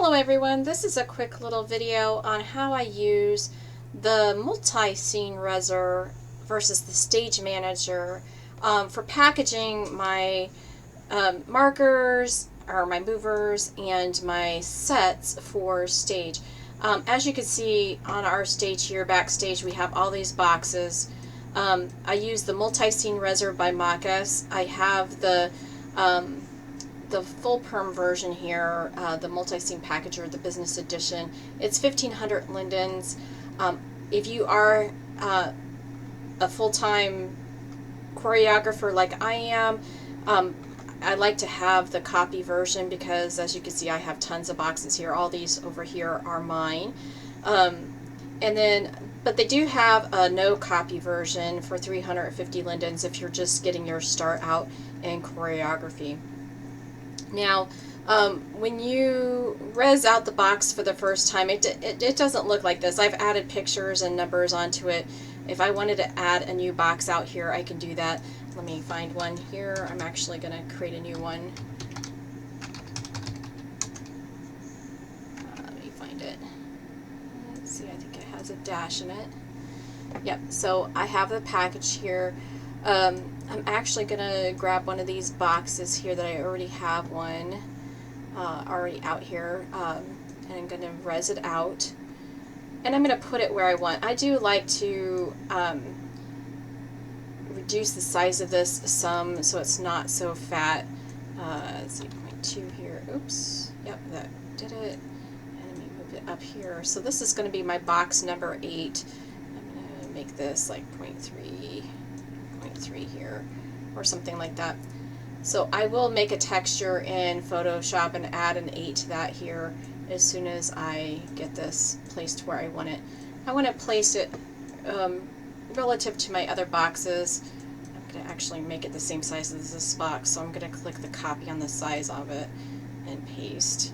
Hello everyone, this is a quick little video on how I use the multi-scene Rezzer versus the stage manager for packaging my markers or my movers and my sets for stage. As you can see on our stage here, backstage, we have all these boxes. I use the multi-scene Rezzer by Machess. I have the full perm version here, the multi-scene packager, the business edition. It's 1500 lindens. If you are a full-time choreographer like I am, I like to have the copy version because, as you can see, I have tons of boxes here. All these over here are mine. But they do have a no copy version for 350 lindens if you're just getting your start out in choreography. Now, when you res out the box for the first time, it doesn't look like this. I've added pictures and numbers onto it. If I wanted to add a new box out here, I can do that. Let me find one here. I'm actually going to create a new one. Let me find it. Let's see, I think it has a dash in it. Yep, so I have the package here. I'm actually going to grab one of these boxes here that I already have one already out here, and I'm going to res it out. And I'm going to put it where I want. I do like to reduce the size of this some so it's not so fat. Let's see, 0.2 here. Oops. Yep, that did it. And let me move it up here. So this is going to be my box number 8. I'm going to make this like 0.3 here or something like that. So I will make a texture in Photoshop and add an 8 to that here as soon as I get this placed where I want it. I want to place it relative to my other boxes. I'm going to actually make it the same size as this box, so I'm going to click the copy on the size of it and paste.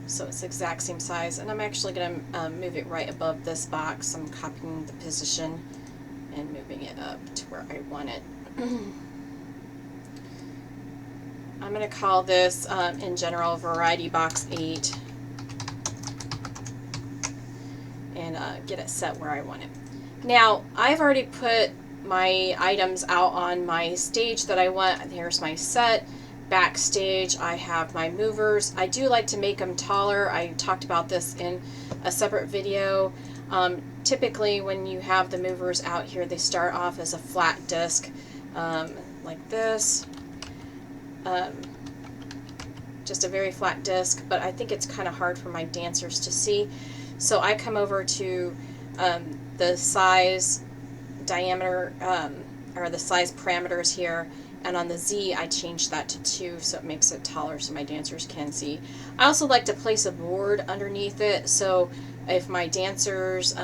So it's the exact same size, and I'm actually going to move it right above this box. I'm copying the position and moving it up to where I want it. I'm going to call this, in general, Variety Box 8, and get it set where I want it. Now, I've already put my items out on my stage that I want. Here's my set. Backstage, I have my movers. I do like to make them taller. I talked about this in a separate video. Typically, when you have the movers out here, they start off as a flat disc like this. Just a very flat disc, but I think it's kind of hard for my dancers to see. So I come over to the size diameter, or the size parameters here, and on the Z I change that to 2 so it makes it taller so my dancers can see. I also like to place a board underneath it, so if my dancers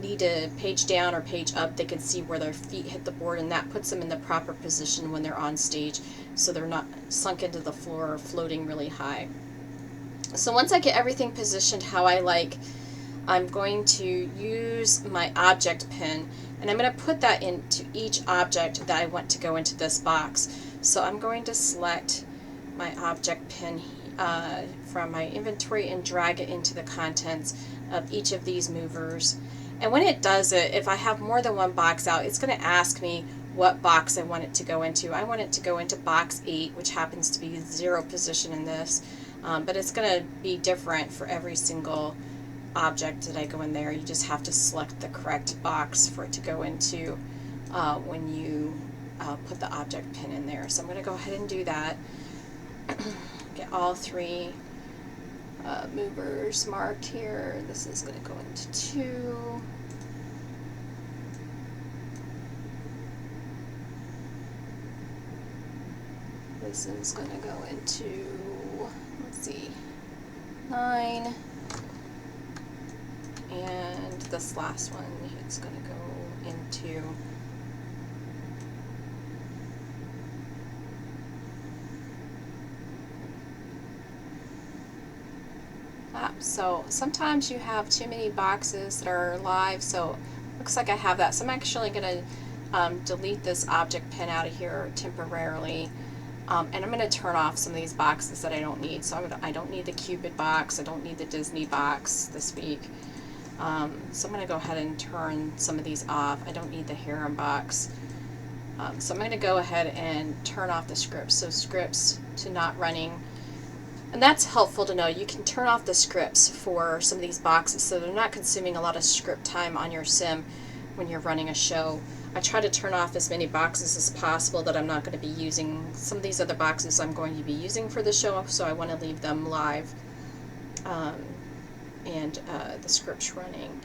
need to page down or page up, they can see where their feet hit the board, and that puts them in the proper position when they're on stage so they're not sunk into the floor or floating really high. So once I get everything positioned how I like, I'm going to use my object pin, and I'm going to put that into each object that I want to go into this box. So I'm going to select my object pin from my inventory and drag it into the contents of each of these movers. And when it does it, if I have more than one box out, it's going to ask me what box I want it to go into. I want it to go into box 8, which happens to be 0 position in this, but it's going to be different for every single object that I go in there. You just have to select the correct box for it to go into when you put the object pin in there. So I'm going to go ahead and do that. Get all 3 movers marked here. This is going to go into 2. This is going to go into, let's see, 9. And this last one, it's going to go into so sometimes you have too many boxes that are live, so looks like I have that. So I'm actually going to delete this object pin out of here temporarily And I'm going to turn off some of these boxes that I don't need. So I don't need the Cupid box. I don't need the Disney box this week. So I'm going to go ahead and turn some of these off. I don't need the harem box. So I'm going to go ahead and turn off the scripts. So scripts to not running. And that's helpful to know. You can turn off the scripts for some of these boxes so they're not consuming a lot of script time on your sim when you're running a show. I try to turn off as many boxes as possible that I'm not going to be using. Some of these other boxes I'm going to be using for the show, so I want to leave them live and the scripts running.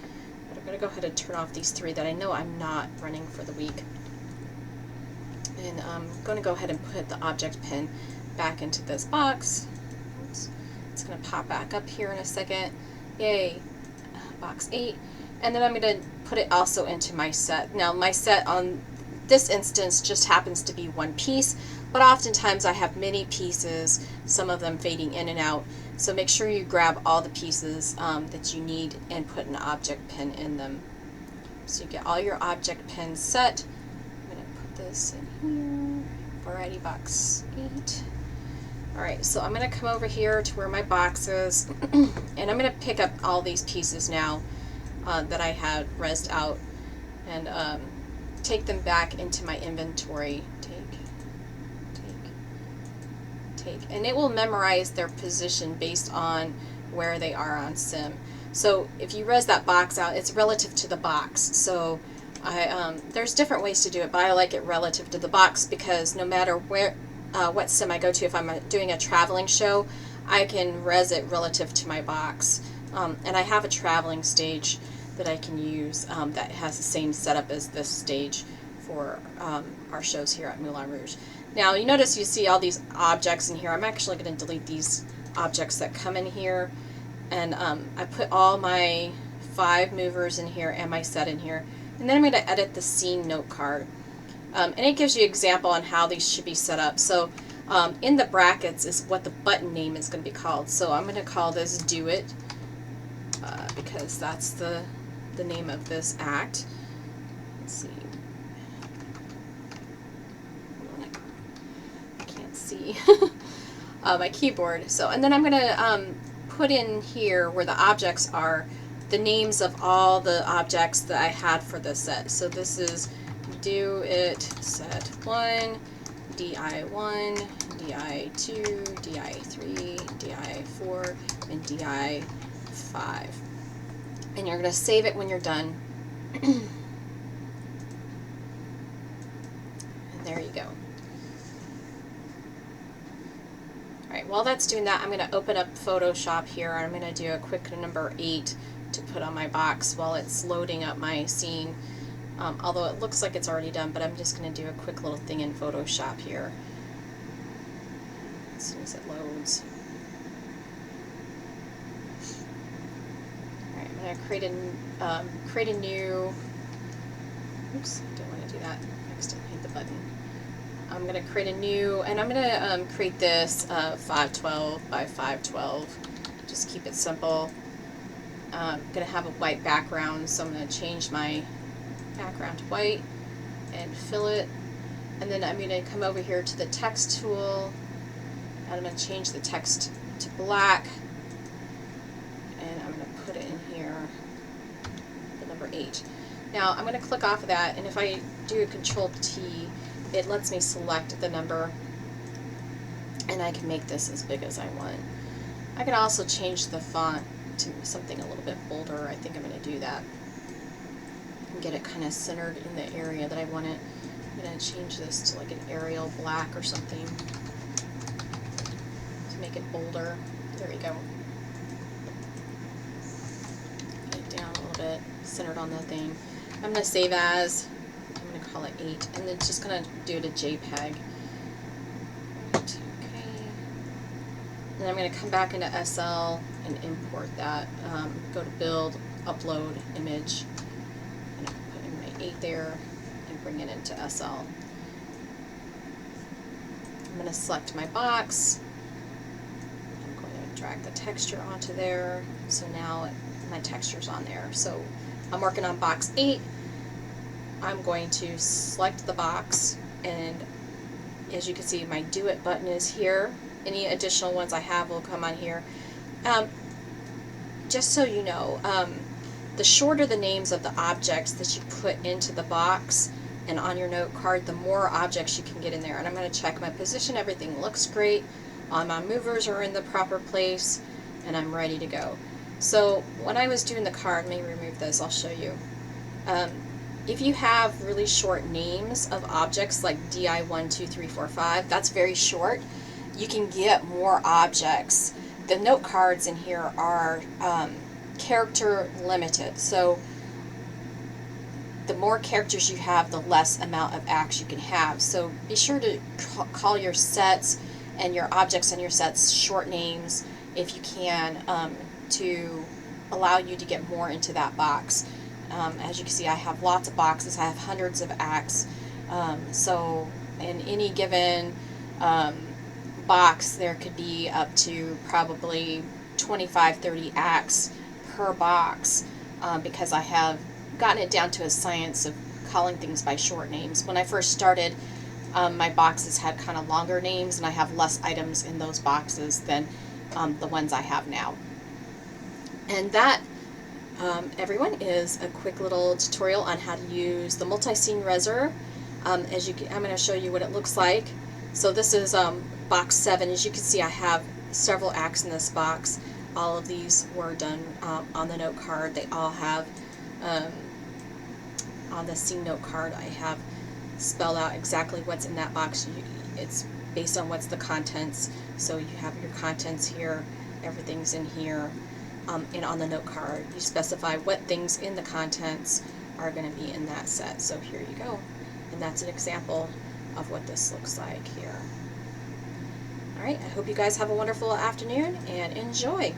But I'm going to go ahead and turn off these 3 that I know I'm not running for the week. And I'm going to go ahead and put the object pin back into this box. Oops. It's going to pop back up here in a second. Yay, box 8. And then I'm going to put it also into my set. Now my set on this instance just happens to be 1 piece, but oftentimes I have many pieces, some of them fading in and out. So make sure you grab all the pieces that you need and put an object pin in them. So you get all your object pins set. I'm going to put this in here, variety box 8. Alright, so I'm going to come over here to where my box is, and I'm going to pick up all these pieces now that I had rezzed out and take them back into my inventory. Take. And it will memorize their position based on where they are on sim. So if you rezz that box out, it's relative to the box. So there's different ways to do it, but I like it relative to the box because no matter where what sim I go to, if I'm doing a traveling show, I can rezz it relative to my box. And I have a traveling stage that I can use that has the same setup as this stage for our shows here at Moulin Rouge. Now you notice you see all these objects in here. I'm actually going to delete these objects that come in here, and I put all my 5 movers in here and my set in here, and then I'm going to edit the scene note card. And it gives you an example on how these should be set up. So in the brackets is what the button name is going to be called. So I'm going to call this Do It because that's the name of this act. Let's see. I can't see my keyboard. So, and then I'm going to put in here where the objects are the names of all the objects that I had for this set. So this is Do It Set 1, DI1, DI2, DI3, DI4, and DI5. And you're going to save it when you're done. And there you go. Alright, while that's doing that, I'm going to open up Photoshop here. I'm going to do a quick number 8 to put on my box while it's loading up my scene. Although it looks like it's already done, but I'm just going to do a quick little thing in Photoshop here as soon as it loads. Alright, I'm going to create a new, oops, I don't want to do that, I accidentally hit the button. I'm going to create a new, and I'm going to create this 512 by 512, just keep it simple. I'm going to have a white background, so I'm going to change my background to white and fill it, and then I'm going to come over here to the text tool and I'm going to change the text to black, and I'm going to put it in here, the number 8. Now I'm going to click off of that, and if I do a Control T, it lets me select the number, and I can make this as big as I want. I can also change the font to something a little bit bolder. I think I'm going to do that and get it kind of centered in the area that I want it. I'm going to change this to like an Arial black or something to make it bolder. There we go. Get it down a little bit, centered on the thing. I'm going to save as, I'm going to call it 8, and then just going to do it a JPEG. Right, okay. Then I'm going to come back into SL and import that. Go to Build, Upload, Image, and put in my 8 there and bring it into SL. I'm going to select my box. I'm going to drag the texture onto there. So now my texture's on there. So I'm working on box 8. I'm going to select the box and As you can see, my Do It button is here. Any additional ones I have will come on here. Just so you know, the shorter the names of the objects that you put into the box and on your note card, the more objects you can get in there. And I'm going to check my position. Everything looks great. All my movers are in the proper place, and I'm ready to go. So when I was doing the card, let me remove this, I'll show you. If you have really short names of objects like DI12345, that's very short, you can get more objects. The note cards in here are character limited, so the more characters you have, the less amount of acts you can have. So be sure to call your sets and your objects on your sets short names if you can, to allow you to get more into that box. As you can see, I have lots of boxes. I have hundreds of acts. So in any given box, there could be up to probably 25-30 acts per box, because I have gotten it down to a science of calling things by short names. When I first started, my boxes had kind of longer names, and I have less items in those boxes than the ones I have now. And that, everyone, is a quick little tutorial on how to use the multi-scene Rezzer. I'm going to show you what it looks like. So this is box 7. As you can see, I have several acts in this box. All of these were done on the note card. They all have, on the scene note card, I have spelled out exactly what's in that box. It's based on what's the contents. So you have your contents here, everything's in here. And on the note card, you specify what things in the contents are going to be in that set. So here you go. And that's an example of what this looks like here. Alright, I hope you guys have a wonderful afternoon and enjoy.